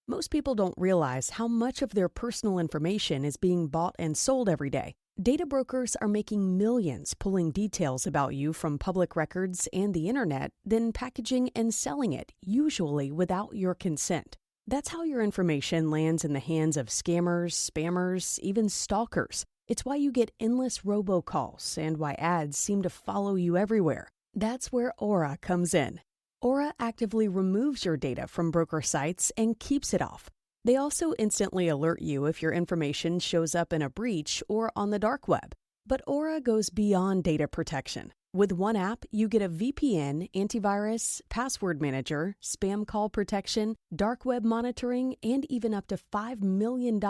Most people don't realize how much of their personal information is being bought and sold every day. Data brokers are making millions pulling details about you from public records and the internet, then packaging and selling it, usually without your consent. That's how your information lands in the hands of scammers, spammers, even stalkers. It's why you get endless robocalls and why ads seem to follow you everywhere. That's where Aura comes in. Aura actively removes your data from broker sites and keeps it off. They also instantly alert you if your information shows up in a breach or on the dark web. But Aura goes beyond data protection. With one app, you get a VPN, antivirus, password manager, spam call protection, dark web monitoring, and even up to $5 million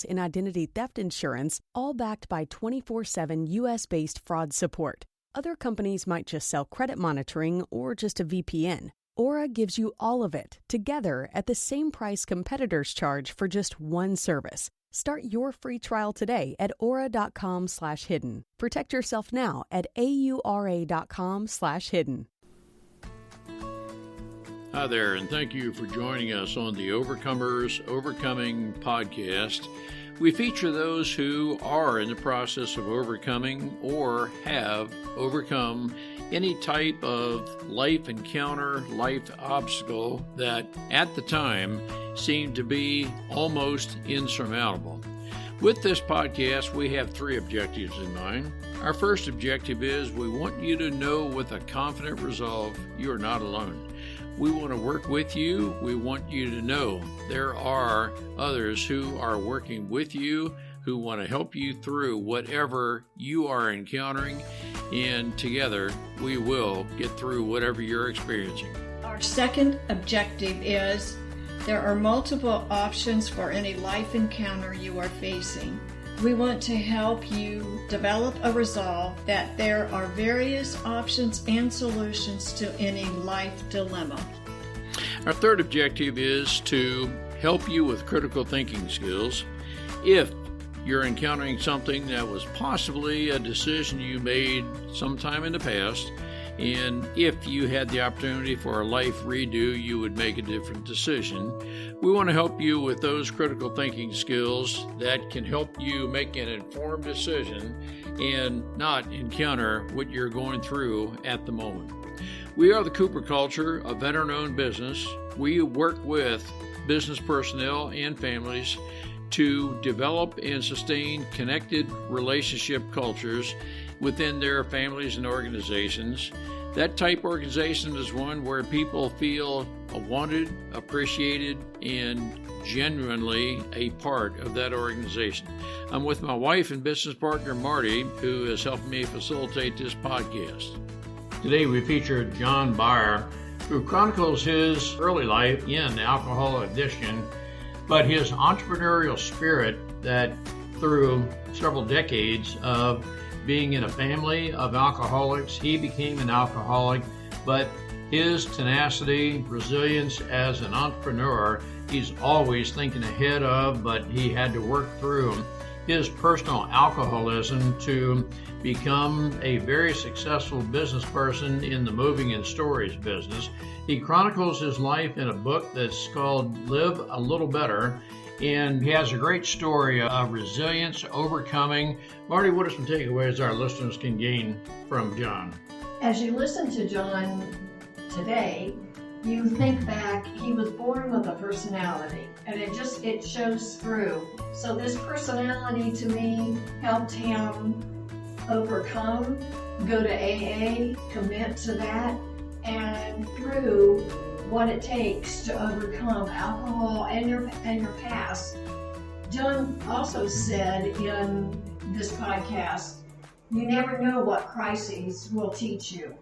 in identity theft insurance, all backed by 24/7 US-based fraud support. Other companies might just sell credit monitoring or just a VPN. Aura gives you all of it, together at the same price competitors charge for just one service. Start your free trial today at aura.com/hidden. Protect yourself now at aura.com/hidden. Hi there, and thank you for joining us on the Overcomers Overcoming podcast. We feature those who are in the process of overcoming or have overcome any type of life encounter, life obstacle that at the time seemed to be almost insurmountable. With this podcast, we have three objectives in mind. Our first objective is we want you to know with a confident resolve you are not alone. We want to work with you. We want you to know there are others who are working with you, who want to help you through whatever you are encountering, and together we will get through whatever you're experiencing. Our second objective is there are multiple options for any life encounter you are facing. We want to help you develop a resolve that there are various options and solutions to any life dilemma. Our third objective is to help you with critical thinking skills. If you're encountering something that was possibly a decision you made sometime in the past, and if you had the opportunity for a life redo, you would make a different decision. We want to help you with those critical thinking skills that can help you make an informed decision and not encounter what you're going through at the moment. We are the Cooper Culture, a veteran-owned business. We work with business personnel and families to develop and sustain connected relationship cultures within their families and organizations. That type organization is one where people feel wanted, appreciated, and genuinely a part of that organization. I'm with my wife and business partner, Marty, who is helping me facilitate this podcast. Today we feature John Beyer, who chronicles his early life in alcohol addiction, but his entrepreneurial spirit that through several decades of being in a family of alcoholics, he became an alcoholic, but his tenacity, resilience as an entrepreneur, he's always thinking ahead of, but he had to work through his personal alcoholism to become a very successful business person in the moving and storage business. He chronicles his life in a book that's called Live a Little Better, and he has a great story of resilience, overcoming. Marty, what are some takeaways our listeners can gain from John? As you listen to John today, you think back, he was born with a personality, and it shows through. So this personality to me helped him overcome, go to AA, commit to that, and through what it takes to overcome alcohol and your past. John also said in this podcast, you never know what crises will teach you.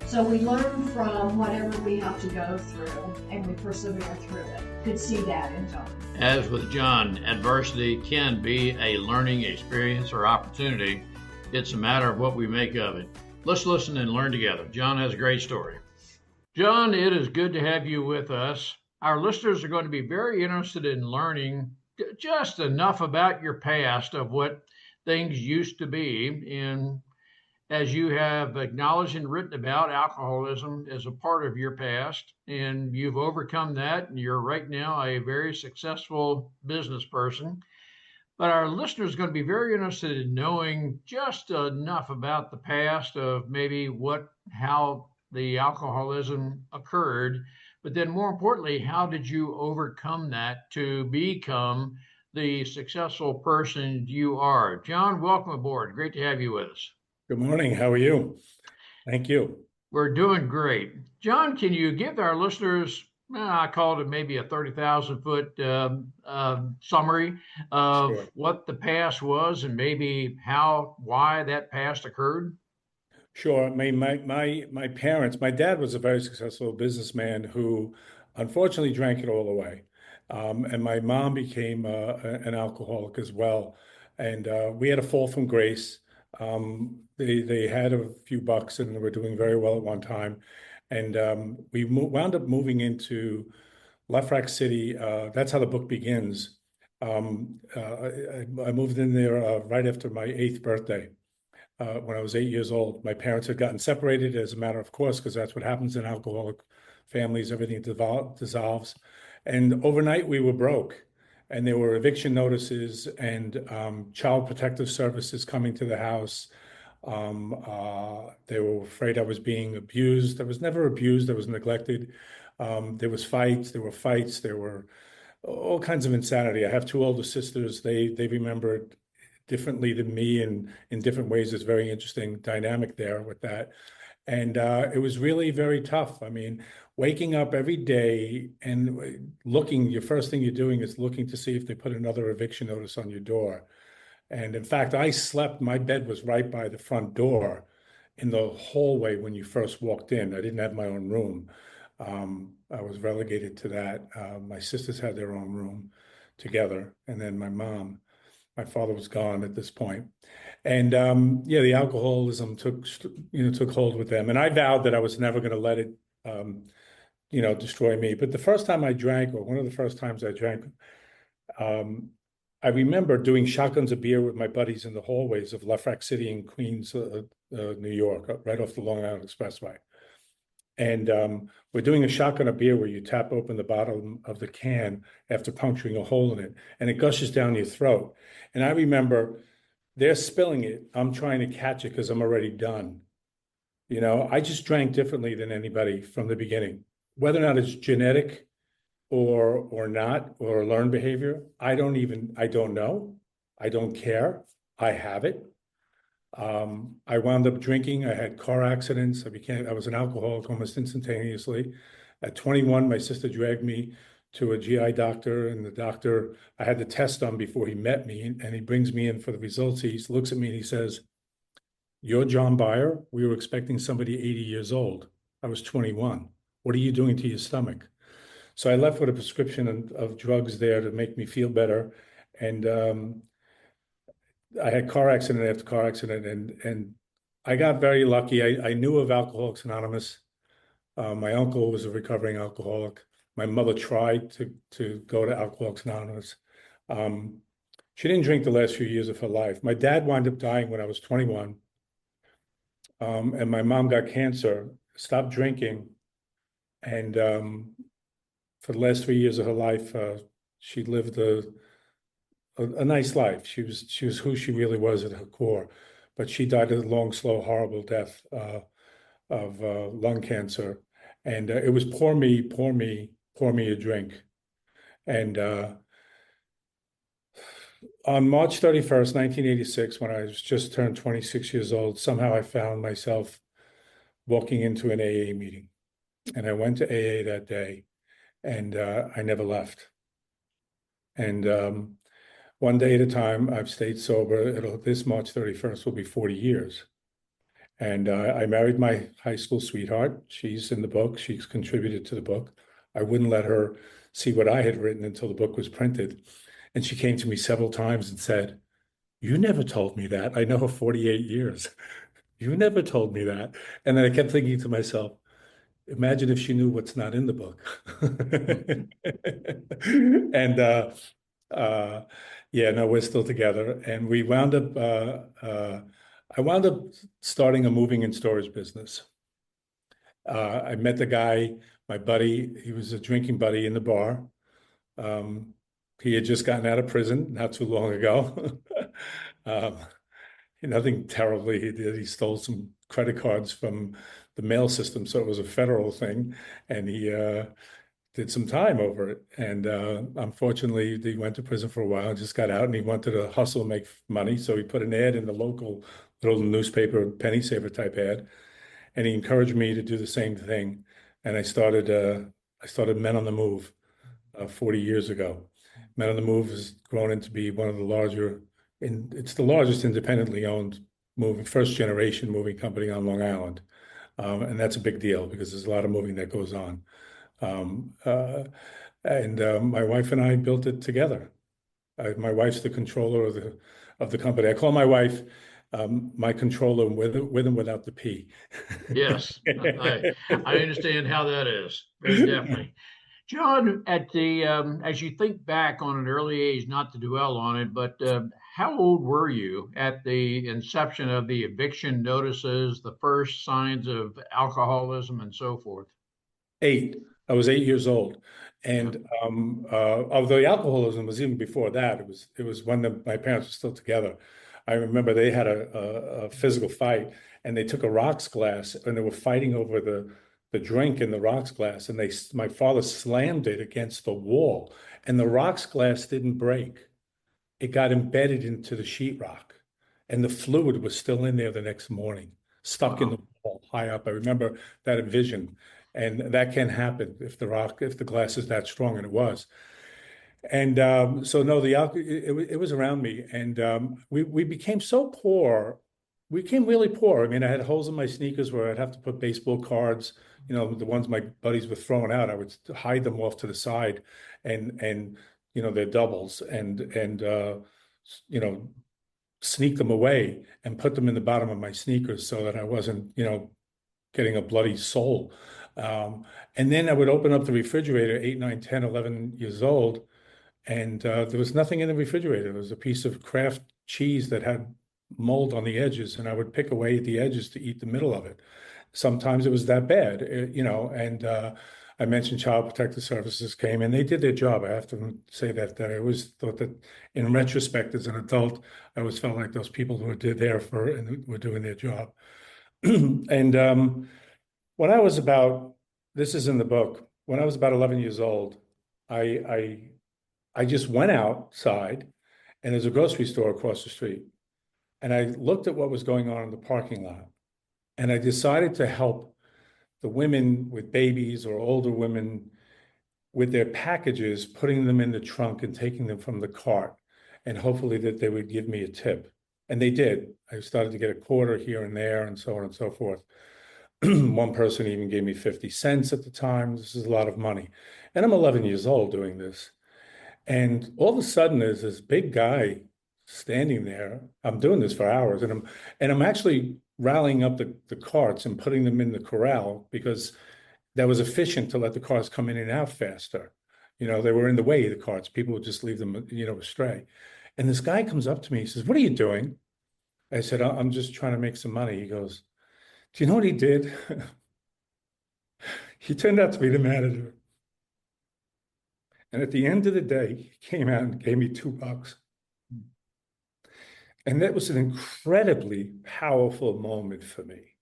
So we learn from whatever we have to go through, and we persevere through it. Could see that in John. As with John, adversity can be a learning experience or opportunity. It's a matter of what we make of it. Let's listen and learn together. John has a great story. John, it is good to have you with us. Our listeners are going to be very interested in learning just enough about your past of what things used to be. And as you have acknowledged and written about, alcoholism as a part of your past, and you've overcome that, and you're right now a very successful business person. But our listeners are going to be very interested in knowing just enough about the past of maybe how the alcoholism occurred, but then more importantly, how did you overcome that to become the successful person you are? John, welcome aboard. Great to have you with us. Good morning. How are you? Thank you. We're doing great. John, can you give our listeners, I called it maybe a 30,000 foot summary of Sure. what the past was and maybe why that past occurred? Sure. My parents, my dad was a very successful businessman who unfortunately drank it all away. And my mom became an alcoholic as well. And we had a fall from grace. They had a few bucks and were doing very well at one time. And we wound up moving into Lefrak City. That's how the book begins. I moved in there right after my 8th birthday. When I was 8 years old. My parents had gotten separated as a matter of course, because that's what happens in alcoholic families. Everything dissolves. And overnight we were broke. And there were eviction notices and child protective services coming to the house. They were afraid I was being abused. I was never abused. I was neglected. There were fights. There were all kinds of insanity. I have two older sisters. They remember differently than me and in different ways. It's very interesting dynamic there with that. And it was really very tough. I mean, waking up every day and looking, your first thing you're doing is looking to see if they put another eviction notice on your door. And in fact, my bed was right by the front door in the hallway when you first walked in. I didn't have my own room. I was relegated to that. My sisters had their own room together. And then my father was gone at this point. And yeah, the alcoholism took hold with them. And I vowed that I was never going to let it, destroy me. But the first time I drank, or one of the first times I drank, I remember doing shotguns of beer with my buddies in the hallways of Lefrak City in Queens, New York, right off the Long Island Expressway. And we're doing a shotgun of beer where you tap open the bottom of the can after puncturing a hole in it, and it gushes down your throat. And I remember they're spilling it. I'm trying to catch it because I'm already done. I just drank differently than anybody from the beginning. Whether or not it's genetic or not, or learned behavior, I don't know. I don't care. I have it. I wound up drinking. I had car accidents. I was an alcoholic almost instantaneously. At 21, my sister dragged me to a GI doctor, and the doctor, I had the test done before he met me, and he brings me in for the results. He looks at me and he says, "You're John Beyer. We were expecting somebody 80 years old. I was 21. What are you doing to your stomach?" So I left with a prescription of drugs there to make me feel better. And I had car accident after car accident, and I got very lucky. I knew of Alcoholics Anonymous. My uncle was a recovering alcoholic. My mother tried to go to Alcoholics Anonymous. She didn't drink the last few years of her life. My dad wound up dying when I was 21, and my mom got cancer, stopped drinking, and for the last 3 years of her life, she lived a nice life. She was who she really was at her core, but she died a long, slow, horrible death of lung cancer. And it was pour me a drink. And on March 31st, 1986, when I was just turned 26 years old, somehow I found myself walking into an AA meeting. And I went to AA that day, and I never left. And one day at a time, I've stayed sober. This March 31st will be 40 years. And I married my high school sweetheart. She's in the book. She's contributed to the book. I wouldn't let her see what I had written until the book was printed. And she came to me several times and said, "You never told me that. I know her 48 years. You never told me that." And then I kept thinking to myself, imagine if she knew what's not in the book. And yeah, no, we're still together. And we wound up, I wound up starting a moving and storage business. I met the guy, my buddy. He was a drinking buddy in the bar. Um, he had just gotten out of prison not too long ago. um, Nothing terribly he did. He stole some credit cards from the mail system, so it was a federal thing, and he did some time over it. And unfortunately, he went to prison for a while, just got out, and he wanted to hustle and make money. So he put an ad in the local little newspaper, penny saver type ad, and he encouraged me to do the same thing. And I started Men on the Move 40 years ago. Men on the Move has grown into be one of the larger, it's the largest independently owned moving, first generation moving company on Long Island. And that's a big deal because there's a lot of moving that goes on. Um, uh, my wife and I built it together. My wife's the controller of the company. I call my wife my controller with and without the P. Yes, I understand how that is very definitely. John, at the as you think back on an early age, not to dwell on it, but how old were you at the inception of the eviction notices, the first signs of alcoholism, and so forth? 8. I was 8 years old, Yeah. and although the alcoholism was even before that, it was when my parents were still together. I remember they had a physical fight, and they took a rocks glass, and they were fighting over the drink in the rocks glass, and my father slammed it against the wall, and the rocks glass didn't break. It got embedded into the sheetrock, and the fluid was still in there the next morning, stuck in Wow. the wall high up. I remember that vision, and that can happen if the glass is that strong, and it was. And so no, the alcohol it was around me, and we became so poor. We became really poor. I mean, I had holes in my sneakers where I'd have to put baseball cards, the ones my buddies were throwing out. I would hide them off to the side, and they're doubles, and you know sneak them away and put them in the bottom of my sneakers so that I wasn't, getting a bloody sole. And then I would open up the refrigerator, 8, 9, 10, 11 years old, and there was nothing in the refrigerator. There was a piece of Kraft cheese that had mold on the edges, and I would pick away at the edges to eat the middle of it. Sometimes it was that bad, and I mentioned Child Protective Services came and they did their job. I have to say that I always thought that in retrospect, as an adult, I always felt like those people who were there for and were doing their job. And when I was about, this is in the book, when I was about 11 years old, I I just went outside and there's a grocery store across the street. And I looked at what was going on in the parking lot. And I decided to help the women with babies or older women with their packages, putting them in the trunk and taking them from the cart. And hopefully that they would give me a tip. And they did. I started to get a quarter here and there and so on and so forth. One person even gave me 50 cents at the time. This is a lot of money. And I'm 11 years old doing this. And all of a sudden, there's this big guy standing there. I'm doing this for hours, and I'm actually rallying up the carts and putting them in the corral because that was efficient to let the cars come in and out faster. They were in the way, the carts. People would just leave them, astray. And this guy comes up to me. He says, "What are you doing?" I said, "I'm just trying to make some money." He goes, "Do you know what he did?" He turned out to be the manager. And at the end of the day, he came out and gave me $2. And that was an incredibly powerful moment for me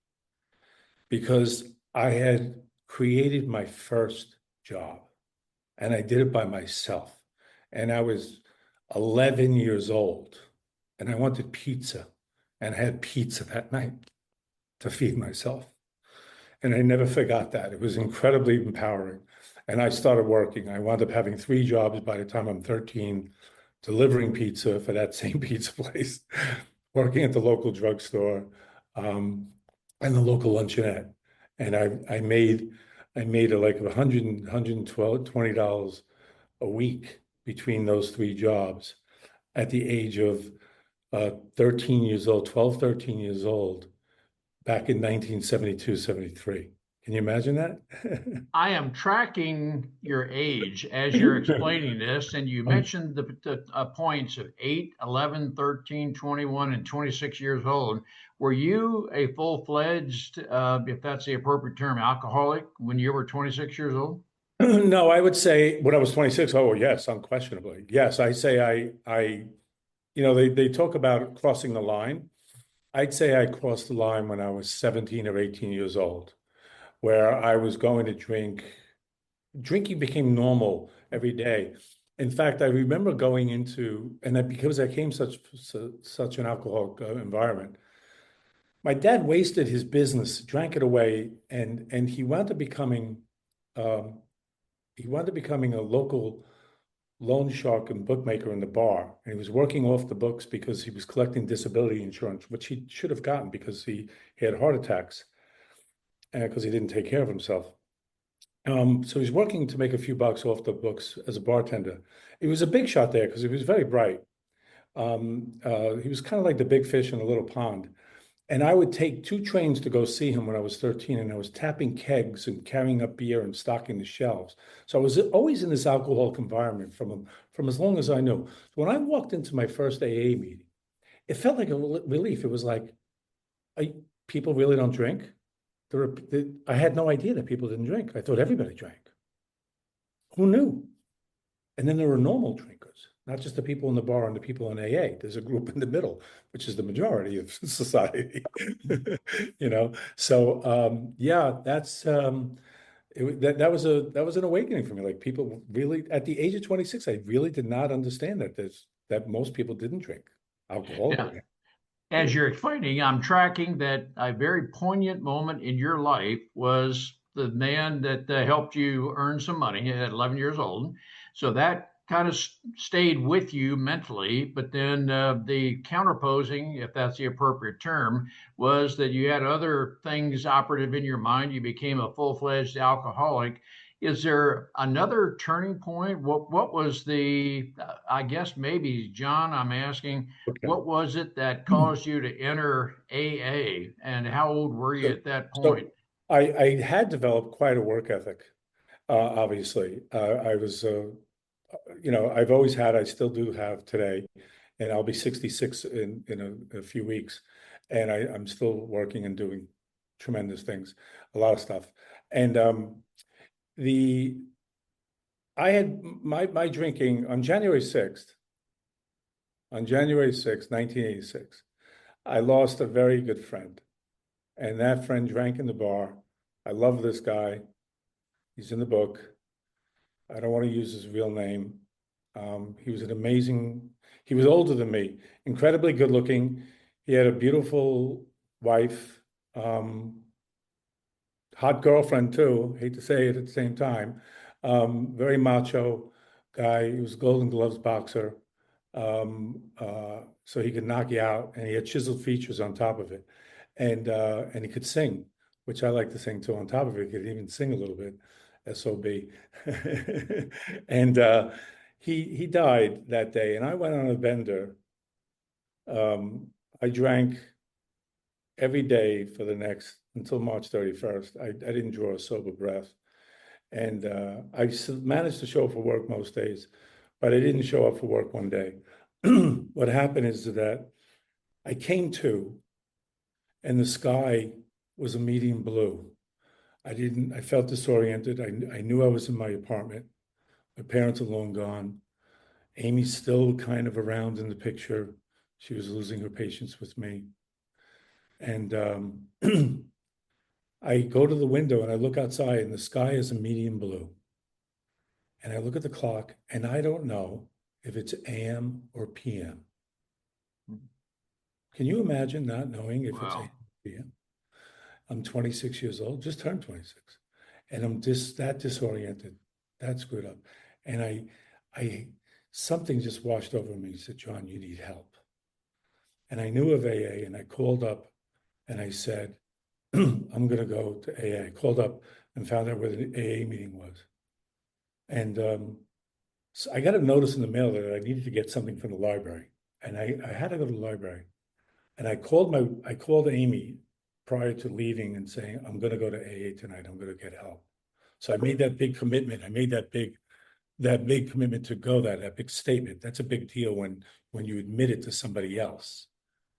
because I had created my first job and I did it by myself. And I was 11 years old and I wanted pizza and I had pizza that night to feed myself. And I never forgot that. It was incredibly empowering. And I started working. I wound up having 3 jobs by the time I'm 13, delivering pizza for that same pizza place, working at the local drugstore, and the local luncheonette. And I made like $120 a week between those 3 jobs at the age of 13 years old, 12, 13 years old, back in 1972, 73. Can you imagine that? I am tracking your age as you're explaining this, and you mentioned the points of 8, 11, 13, 21, and 26 years old. Were you a full-fledged, if that's the appropriate term, alcoholic when you were 26 years old? No, I would say when I was 26, oh yes, unquestionably. Yes, I say they talk about crossing the line. I'd say I crossed the line when I was 17 or 18 years old, where I was going to drink. Drinking became normal every day. In fact, I remember going into, and that because I came such an alcoholic environment, my dad wasted his business, drank it away, and um, he wound up becoming a local loan shark and bookmaker in the bar. And he was working off the books because he was collecting disability insurance, which he should have gotten because he had heart attacks because he didn't take care of himself. So he's working to make a few bucks off the books as a bartender. He was a big shot there because he was very bright. He was kind of like the big fish in a little pond. And I would take two trains to go see him when I was 13, and I was tapping kegs and carrying up beer and stocking the shelves. So I was always in this alcoholic environment from as long as I knew. So when I walked into my first AA meeting, it felt like a relief. It was like, people really don't drink. I had no idea that people didn't drink. I thought everybody drank. Who knew? And then there were normal drinkers, not just the people in the bar and the people in AA. There's a group in the middle, which is the majority of society. So yeah, that was an awakening for me. Like people really, at the age of 26, I really did not understand that most people didn't drink alcohol. Yeah. As you're explaining, I'm tracking that a very poignant moment in your life was the man that helped you earn some money at 11 years old. So that kind of stayed with you mentally. But then the counterposing, if that's the appropriate term, was that you had other things operative in your mind. You became a full-fledged alcoholic. Is there another turning point? What was I guess maybe, John, I'm asking, Okay. what was it that caused you to enter AA, and how old were you So, at that point? so I had developed quite a work ethic, obviously. I was, I've always had, I still do have today, and I'll be 66 in a few weeks. And I'm still working and doing tremendous things, a lot of stuff. And the I had my drinking on January 6th, 1986, I lost a very good friend. And that friend drank in the bar. I love this guy. He's in the book. I don't want to use his real name. He was he was older than me, incredibly good looking. He had a beautiful wife, hot girlfriend too. Hate to say it at the same time. Very macho guy. He was a Golden Gloves boxer. So he could knock you out, and he had chiseled features on top of it. And he could sing, which I like to sing too. On top of it, he could even sing a little bit, SOB. And he died that day, and I went on a bender. I drank every day for the next until March 31st. I didn't draw a sober breath, and I managed to show up for work most days, but I didn't show up for work one day. What happened is that I came to, and the sky was a medium blue. I felt disoriented. I knew I was in my apartment. My parents are long gone. Amy's still kind of around in the picture. She was losing her patience with me. And I go to the window and I look outside, and the sky is a medium blue. And I look at the clock, and I don't know if it's AM or PM. Can you imagine not knowing if it's AM Wow. or PM? I'm 26 years old, just turned 26, and I'm that disoriented, that screwed up. And something just washed over me. He said, John, you need help. And I knew of AA, and I called up and I said, I'm going to go to AA. I called up and found out where the AA meeting was. And so I got a notice in the mail that I needed to get something from the library. And I had to go to the library. And I called Amy prior to leaving and saying, I'm going to go to AA tonight. I'm going to get help. So I made that big commitment. I made that big commitment to go, that big statement. That's a big deal when you admit it to somebody else,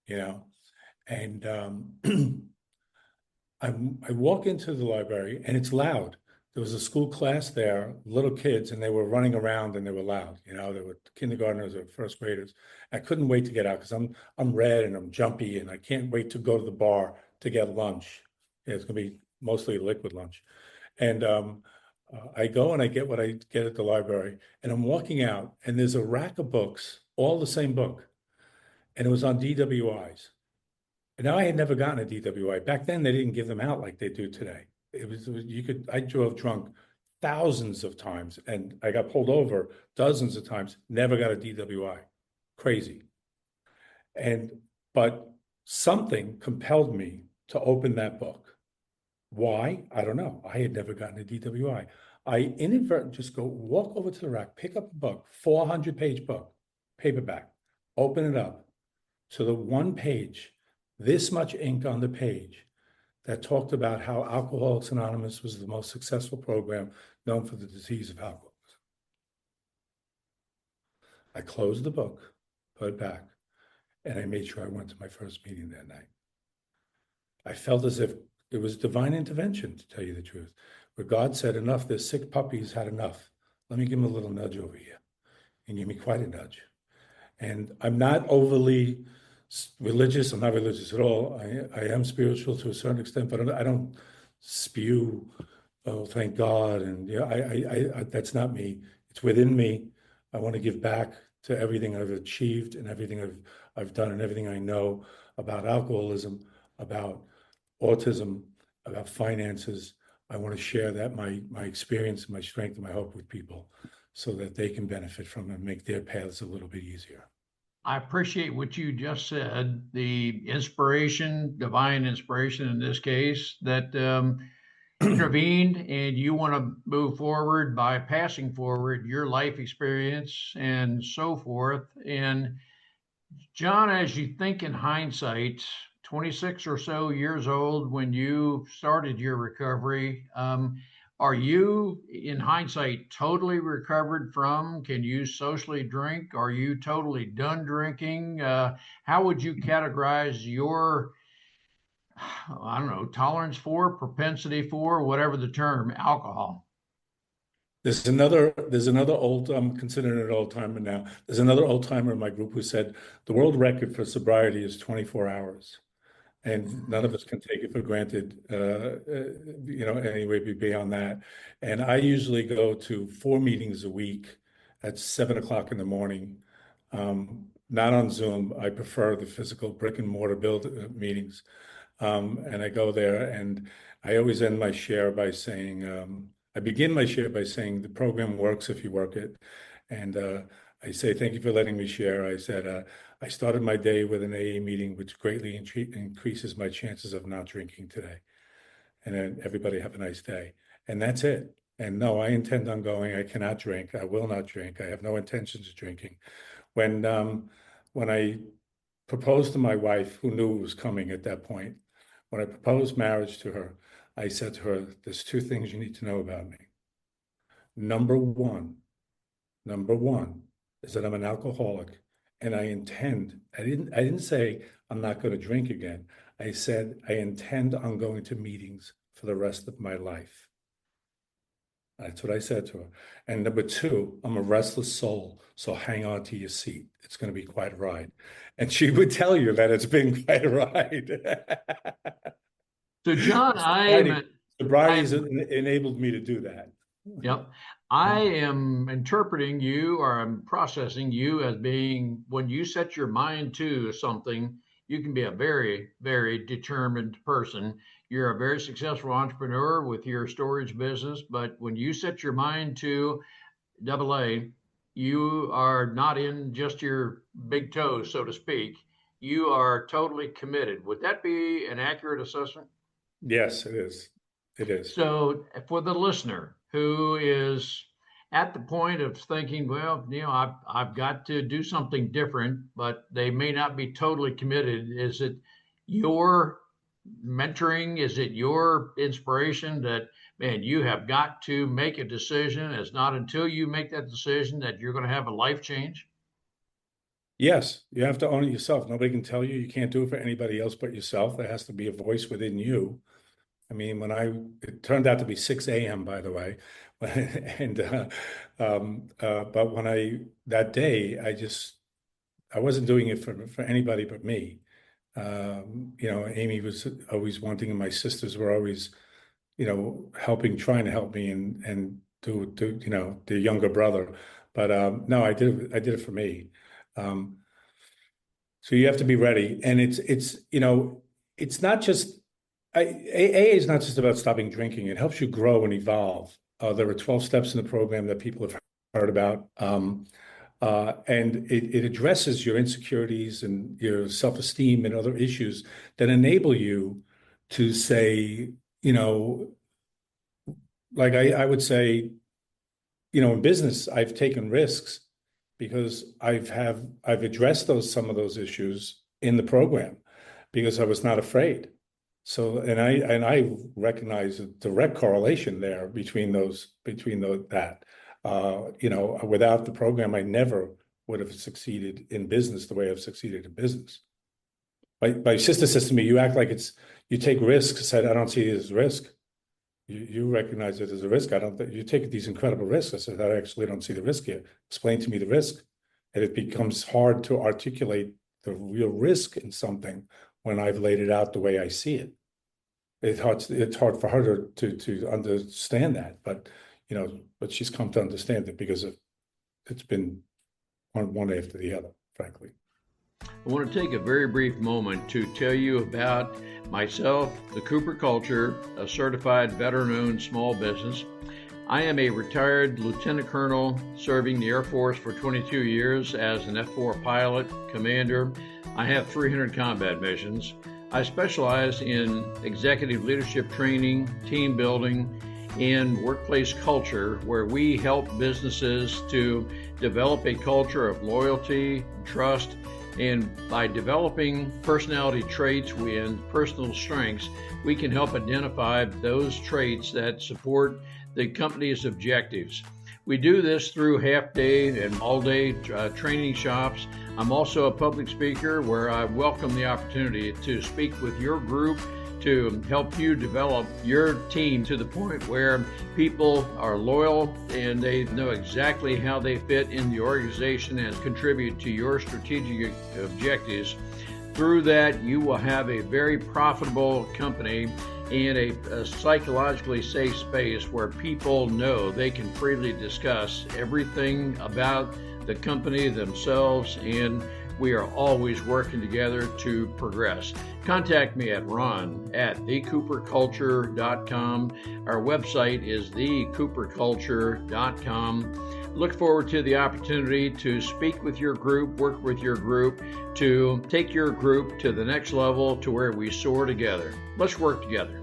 you know. And I walk into the library and it's loud. There was a school class there, little kids, and they were running around and they were loud. You know, they were kindergartners or first graders. I couldn't wait to get out because I'm red and I'm jumpy and I can't wait to go to the bar to get lunch. Yeah, it's gonna be mostly liquid lunch. And I go and I get what I get at the library, and I'm walking out, and there's a rack of books, all the same book, and it was on DWIs. And now I had never gotten a DWI. Back then, they didn't give them out like they do today. I drove drunk thousands of times, and I got pulled over dozens of times, never got a DWI. Crazy. But something compelled me to open that book. Why? I don't know. I had never gotten a DWI. I inadvertently just walk over to the rack, pick up a book, 400-page book, paperback, open it up to the one page, this much ink on the page, that talked about how Alcoholics Anonymous was the most successful program known for the disease of alcoholism. I closed the book, put it back, and I made sure I went to my first meeting that night. I felt as if it was divine intervention, to tell you the truth, where God said, enough, this sick puppy's had enough. Let me give him a little nudge over here. And give me quite a nudge. And I'm not overly religious. I'm not religious at all. I am spiritual to a certain extent, but I don't spew, oh, thank God. And yeah, I that's not me. It's within me. I want to give back to everything I've achieved and everything I've done and everything I know about alcoholism, about autism, about finances. I want to share that my experience, my strength, and my hope with people so that they can benefit from it and make their paths a little bit easier. I appreciate what you just said, the inspiration, divine inspiration in this case, that intervened, and you want to move forward by passing forward your life experience and so forth. And John, as you think in hindsight, 26 or so years old when you started your recovery, are you, in hindsight, totally recovered from? Can you socially drink? Are you totally done drinking? How would you categorize your, I don't know, tolerance for, propensity for, whatever the term, alcohol? There's another old, I'm considering an old timer now. There's another old timer in my group who said the world record for sobriety is 24 hours. And none of us can take it for granted, anyway beyond that. And I usually go to 4 meetings a week at 7 o'clock in the morning, not on Zoom. I prefer the physical brick and mortar meetings. And I go there and I always end my share by saying, I begin my share by saying the program works if you work it. And I say, thank you for letting me share. I said, I started my day with an AA meeting, which greatly increases my chances of not drinking today. And then everybody have a nice day. And that's it. And no, I intend on going. I cannot drink. I will not drink. I have no intentions of drinking. When I proposed to my wife, who knew it was coming at that point, when I proposed marriage to her, I said to her, there's 2 things you need to know about me. Number one is that I'm an alcoholic, and I didn't say I'm not going to drink again. I said I intend on going to meetings for the rest of my life. That's what I said to her. And number 2, I'm a restless soul, so hang on to your seat. It's going to be quite a ride. And she would tell you that it's been quite a ride. So, John, sobriety's enabled me to do that. Yep. I am interpreting you, or I'm processing you as being, when you set your mind to something, you can be a very, very determined person. You're a very successful entrepreneur with your storage business, but when you set your mind to AA, you are not in just your big toes, so to speak. You are totally committed. Would that be an accurate assessment? Yes, it is. It is. So for the listener who is at the point of thinking, well, I've got to do something different, but they may not be totally committed, is it your mentoring? Is it your inspiration that, man, you have got to make a decision? It's not until you make that decision that you're going to have a life change? Yes, you have to own it yourself. Nobody can tell you. You can't do it for anybody else but yourself. There has to be a voice within you. I mean, it turned out to be 6 a.m., by the way. And, but that day, I wasn't doing it for anybody but me. Amy was always wanting, and my sisters were always, trying to help me and do, the younger brother. But no, I did it for me. Um, so you have to be ready. And it's not just, AA is not just about stopping drinking. It helps you grow and evolve. There are 12 steps in the program that people have heard about. And it addresses your insecurities and your self-esteem and other issues that enable you to say, like I would say, in business, I've taken risks because I've addressed some of those issues in the program because I was not afraid. So, and I recognize a direct correlation there between that. Without the program, I never would have succeeded in business the way I've succeeded in business. My sister says to me, "You act like you take risks." I said, "I don't see it as risk. You recognize it as a risk. I don't. You take these incredible risks." I said, "I actually don't see the risk here. Explain to me the risk." And it becomes hard to articulate the real risk in something when I've laid it out the way I see it. It's hard for her to understand that, but she's come to understand it because it's been one after the other, frankly. I want to take a very brief moment to tell you about myself, the Cooper Culture, a certified veteran-owned small business. I am a retired lieutenant colonel serving the Air Force for 22 years as an F-4 pilot, commander. I have 300 combat missions. I specialize in executive leadership training, team building, and workplace culture, where we help businesses to develop a culture of loyalty, trust, and by developing personality traits and personal strengths, we can help identify those traits that support the company's objectives. We do this through half-day and all-day training shops. I'm also a public speaker where I welcome the opportunity to speak with your group to help you develop your team to the point where people are loyal and they know exactly how they fit in the organization and contribute to your strategic objectives. Through that, you will have a very profitable company and a psychologically safe space where people know they can freely discuss everything about the company themselves, and we are always working together to progress. Contact me at ron@thecooperculture.com. Our website is thecooperculture.com. Look forward to the opportunity to speak with your group, work with your group, to take your group to the next level to where we soar together. Let's work together.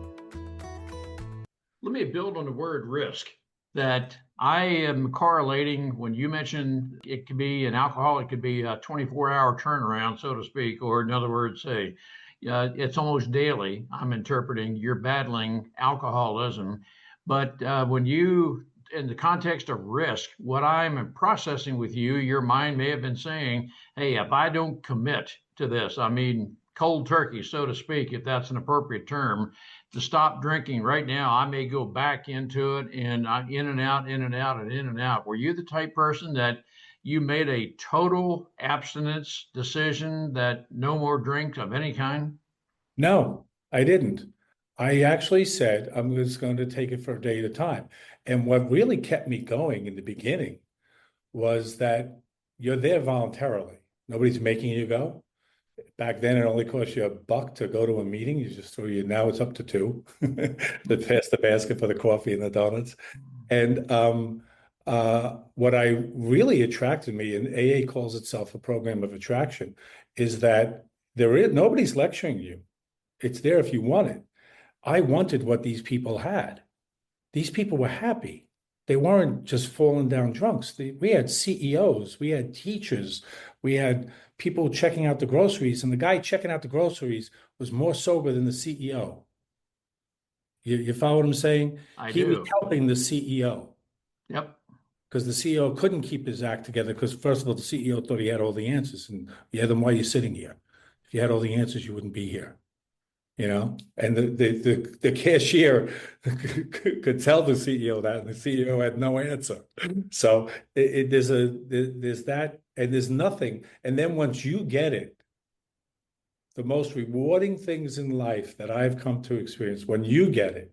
Let me build on the word risk that I am correlating when you mentioned it could be an alcohol, it could be a 24-hour turnaround, so to speak, or in other words, say, it's almost daily. I'm interpreting you're battling alcoholism. But when you, in the context of risk, what I'm processing with you, your mind may have been saying, hey, if I don't commit to this, I mean, cold turkey, so to speak, if that's an appropriate term, to stop drinking right now, I may go back into it and I'm in and out, in and out, and in and out. Were you the type person that you made a total abstinence decision that no more drinks of any kind? No, I didn't. I actually said I'm just going to take it for a day at a time. And what really kept me going in the beginning was that you're there voluntarily. Nobody's making you go. Back then, it only cost you $1 to go to a meeting. Now it's up to $2 to pass the basket for the coffee and the donuts. And what I really attracted me, and AA calls itself a program of attraction, is that nobody's lecturing you. It's there if you want it. I wanted what these people had. These people were happy. they weren't just falling down drunks. We had CEOs, we had teachers, we had people checking out the groceries, and the guy checking out the groceries was more sober than the CEO. You follow what I'm saying? I He was do. helping the CEO Yep. because the CEO couldn't keep his act together because, first of all, the CEO thought he had all the answers. And yeah, then why are you sitting here? If you had all the answers, you wouldn't be here. And the cashier could tell the CEO that, and the CEO had no answer. So there's that, and there's nothing. And then once you get it, the most rewarding things in life that I've come to experience, when you get it,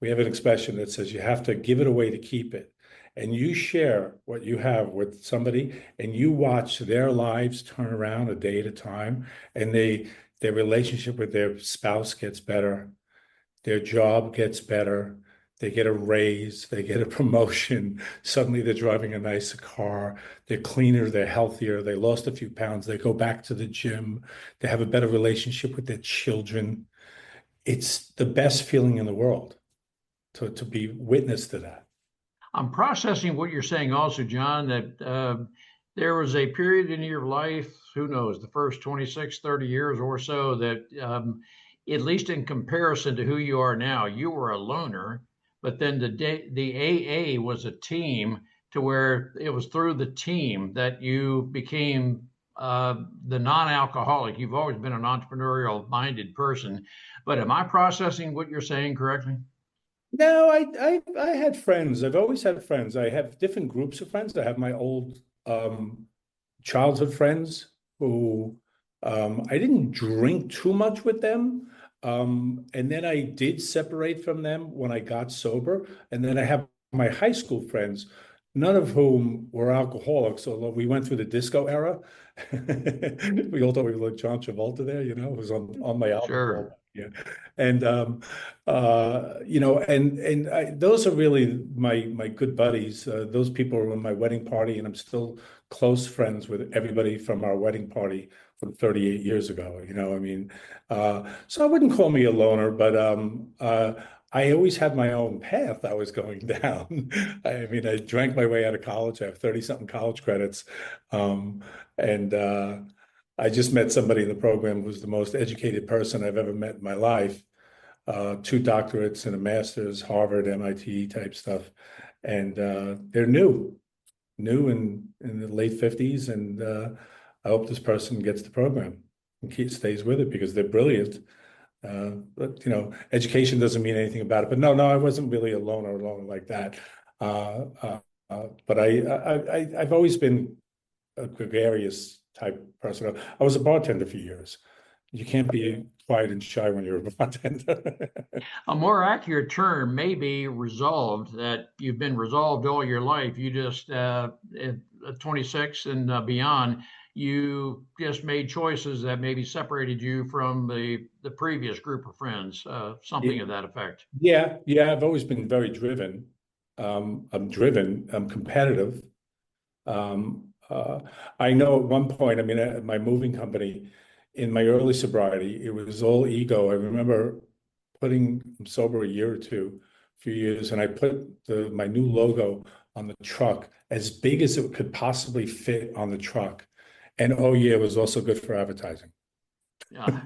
we have an expression that says you have to give it away to keep it. And you share what you have with somebody, and you watch their lives turn around a day at a time, and their relationship with their spouse gets better, their job gets better, they get a raise, they get a promotion, suddenly they're driving a nicer car, they're cleaner, they're healthier, they lost a few pounds, they go back to the gym, they have a better relationship with their children. It's the best feeling in the world to be witness to that. I'm processing what you're saying also, John, that there was a period in your life, who knows, the first 26, 30 years or so, that at least in comparison to who you are now, you were a loner, but then the AA was a team, to where it was through the team that you became the non-alcoholic. You've always been an entrepreneurial minded person, but am I processing what you're saying correctly? No, I had friends. I've always had friends. I have different groups of friends. I have my old childhood friends who I didn't drink too much with them. And then I did separate from them when I got sober. And then I have my high school friends, none of whom were alcoholics, although we went through the disco era. We all thought we were like John Travolta there, it was on my album. Sure. Yeah. And those are really my good buddies. Those people were in my wedding party, and I'm still close friends with everybody from our wedding party from 38 years ago. So I wouldn't call me a loner, but I always had my own path I was going down. I mean, I drank my way out of college. I have 30-something college credits. And I just met somebody in the program who's the most educated person I've ever met in my life. 2 doctorates and a master's, Harvard, MIT type stuff. And they're new in the late 50s. And I hope this person gets the program and stays with it because they're brilliant. But education doesn't mean anything about it. But no, I wasn't really a loner like that. But I've always been a gregarious type person. I was a bartender for years. You can't be quiet and shy when you're a bartender. A more accurate term may be resolved, that you've been resolved all your life. You just, at 26 and beyond, you just made choices that maybe separated you from the previous group of friends, something of that effect. Yeah. I've always been very driven. I'm driven. I'm competitive. I know at one point, I mean, at my moving company, in my early sobriety, it was all ego. I remember I'm sober a year or two, a few years, and I put my new logo on the truck as big as it could possibly fit on the truck. And oh yeah, it was also good for advertising. Yeah.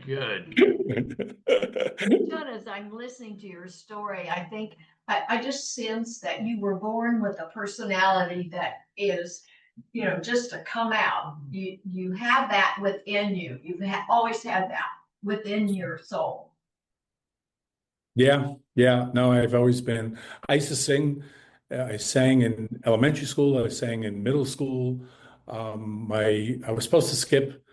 Good. John, as I'm listening to your story, I think I just sense that you were born with a personality that is, just to come out. You have that within you. You've always had that within your soul. Yeah. No, I've always been. I used to sing. I sang in elementary school. I sang in middle school. I was supposed to skip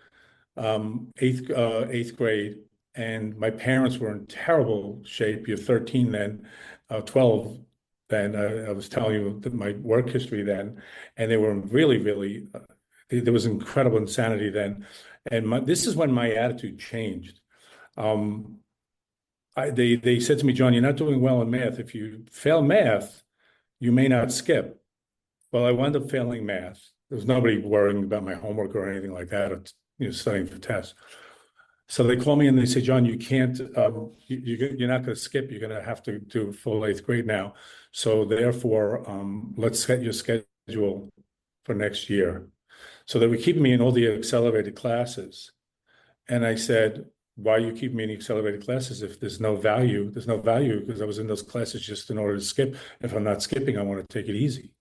eighth grade, and my parents were in terrible shape. You're 13 then, 12 then. I was telling you that my work history then, and they were really, really. There was incredible insanity then, and this is when my attitude changed. They said to me, John, you're not doing well in math. If you fail math, you may not skip. Well, I wound up failing math. There was nobody worrying about my homework or anything like that, or, studying for tests. So they call me and they say, John, you can't, you're not going to skip. You're going to have to do full eighth grade now. So therefore, let's set your schedule for next year. So they were keeping me in all the accelerated classes. And I said, why are you keeping me in accelerated classes if there's no value? There's no value because I was in those classes just in order to skip. If I'm not skipping, I want to take it easy.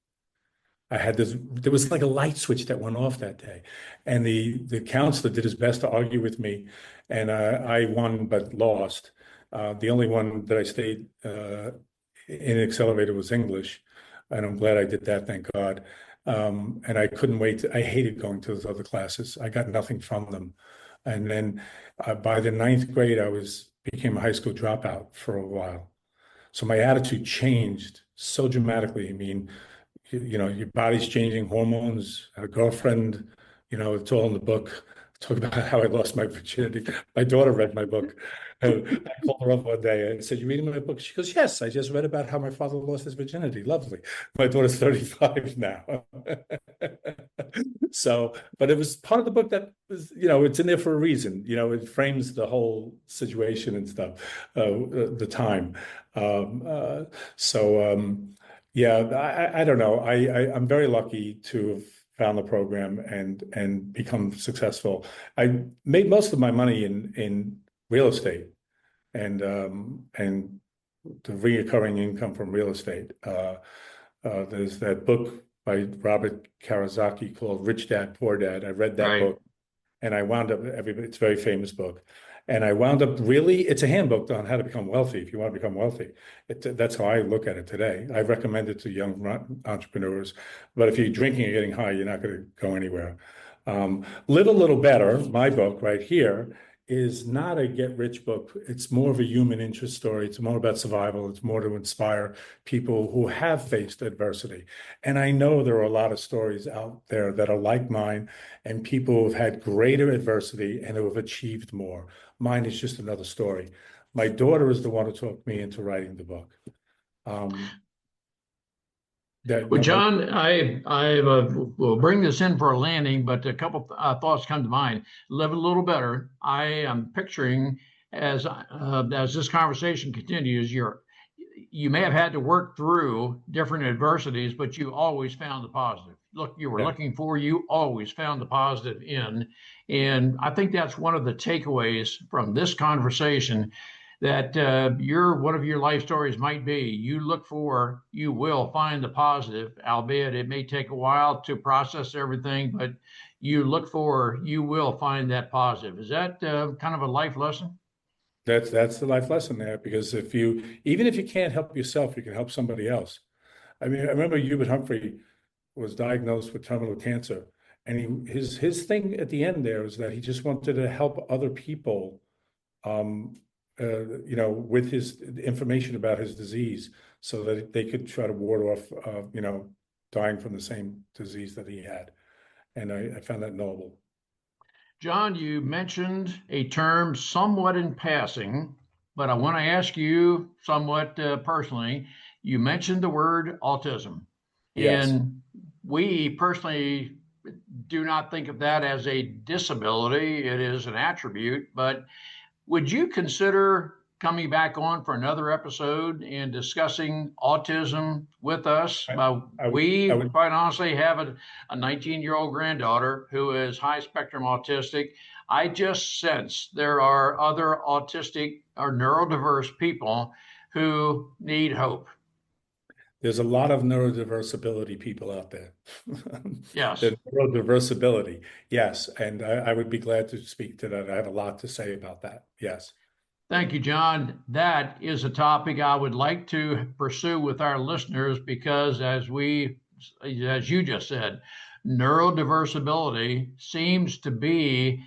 There was like a light switch that went off that day. And the counselor did his best to argue with me. And I won, but lost. The only one that I stayed in accelerated was English. And I'm glad I did that, thank God. And I couldn't wait. I hated going to those other classes. I got nothing from them. And then by the ninth grade, became a high school dropout for a while. So my attitude changed so dramatically. I mean, your body's changing, hormones, a girlfriend, it's all in the book. Talk about how I lost my virginity. My daughter read my book. And I called her up one day and said, you reading my book? She goes, yes, I just read about how my father lost his virginity. Lovely. My daughter's 35 now. So, but it was part of the book that was, it's in there for a reason. It frames the whole situation and stuff, the time. Yeah, I don't know. I'm very lucky to have found the program and become successful. I made most of my money in real estate and the recurring income from real estate. There's that book by Robert Kiyosaki called Rich Dad, Poor Dad. I read that book and I wound up, it's a very famous book. And I wound up it's a handbook on how to become wealthy if you want to become wealthy. That's how I look at it today. I recommend it to young entrepreneurs. But if you're drinking and getting high, you're not going to go anywhere. Live a Little Better, my book right here, is not a get-rich book. It's more of a human interest story. It's more about survival. It's more to inspire people who have faced adversity. And I know there are a lot of stories out there that are like mine and people who have had greater adversity and who have achieved more. Mine is just another story. My daughter is the one who talked me into writing the book. Well, John, I will bring this in for a landing, but a couple thoughts come to mind. Live a little better. I am picturing as this conversation continues, you may have had to work through different adversities, but you always found the positive. Look, you were looking for, you always found the positive in. And I think that's one of the takeaways from this conversation, that one of your life stories might be, you look for, you will find the positive, albeit it may take a while to process everything, but you look for, you will find that positive. Is that kind of a life lesson? That's the life lesson there, because even if you can't help yourself, you can help somebody else. I mean, I remember Hubert Humphrey was diagnosed with terminal cancer, and his thing at the end there is that he just wanted to help other people, with his information about his disease, so that they could try to ward off, dying from the same disease that he had. And I found that noble. John, you mentioned a term somewhat in passing, but I want to ask you somewhat personally. You mentioned the word autism. Yes. And we personally do not think of that as a disability. It is an attribute, but would you consider coming back on for another episode and discussing autism with us? We quite honestly have a 19-year-old granddaughter who is high spectrum autistic. I just sense there are other autistic or neurodiverse people who need hope. There's a lot of neurodiversibility people out there. Yes. The neurodiversibility, yes. And I would be glad to speak to that. I have a lot to say about that. Yes. Thank you, John. That is a topic I would like to pursue with our listeners, because as you just said, neurodiversibility seems to be,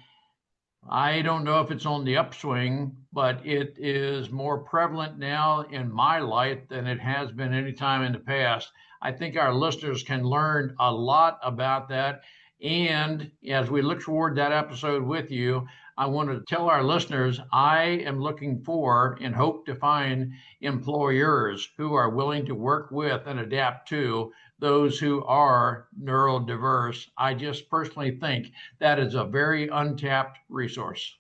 I don't know if it's on the upswing, but it is more prevalent now in my life than it has been any time in the past. I think our listeners can learn a lot about that. And as we look forward to that episode with you, I want to tell our listeners, I am looking for and hope to find employers who are willing to work with and adapt to those who are neurodiverse. I just personally think that is a very untapped resource.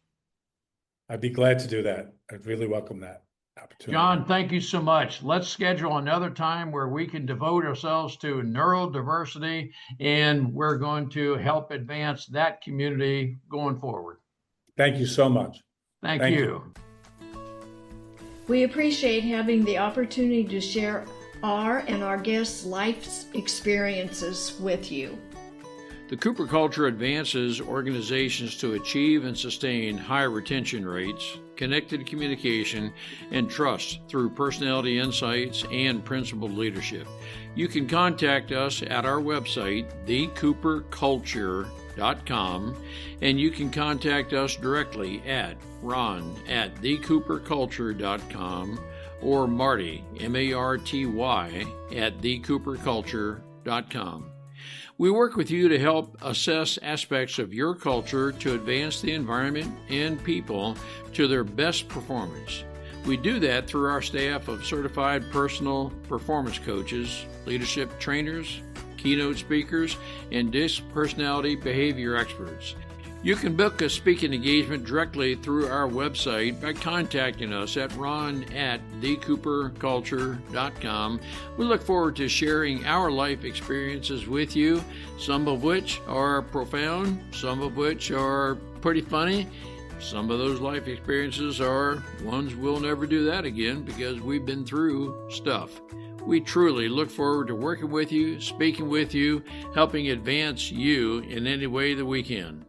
I'd be glad to do that. I'd really welcome that opportunity. John, thank you so much. Let's schedule another time where we can devote ourselves to neurodiversity, and we're going to help advance that community going forward. Thank you so much. Thank you. We appreciate having the opportunity to share our and our guests' life experiences with you. The Cooper culture advances organizations to achieve and sustain high retention rates, connected communication, and trust through personality insights and principled leadership. You can contact us at our website, thecooperculture.com, and you can contact us directly at ron@thecooperculture.com or Marty, M-A-R-T-Y, at thecooperculture.com. We work with you to help assess aspects of your culture to advance the environment and people to their best performance. We do that through our staff of certified personal performance coaches, leadership trainers, keynote speakers, and DISC personality behavior experts. You can book a speaking engagement directly through our website by contacting us at ron@thecooperculture.com. We look forward to sharing our life experiences with you, some of which are profound, some of which are pretty funny. Some of those life experiences are ones we'll never do that again because we've been through stuff. We truly look forward to working with you, speaking with you, helping advance you in any way that we can.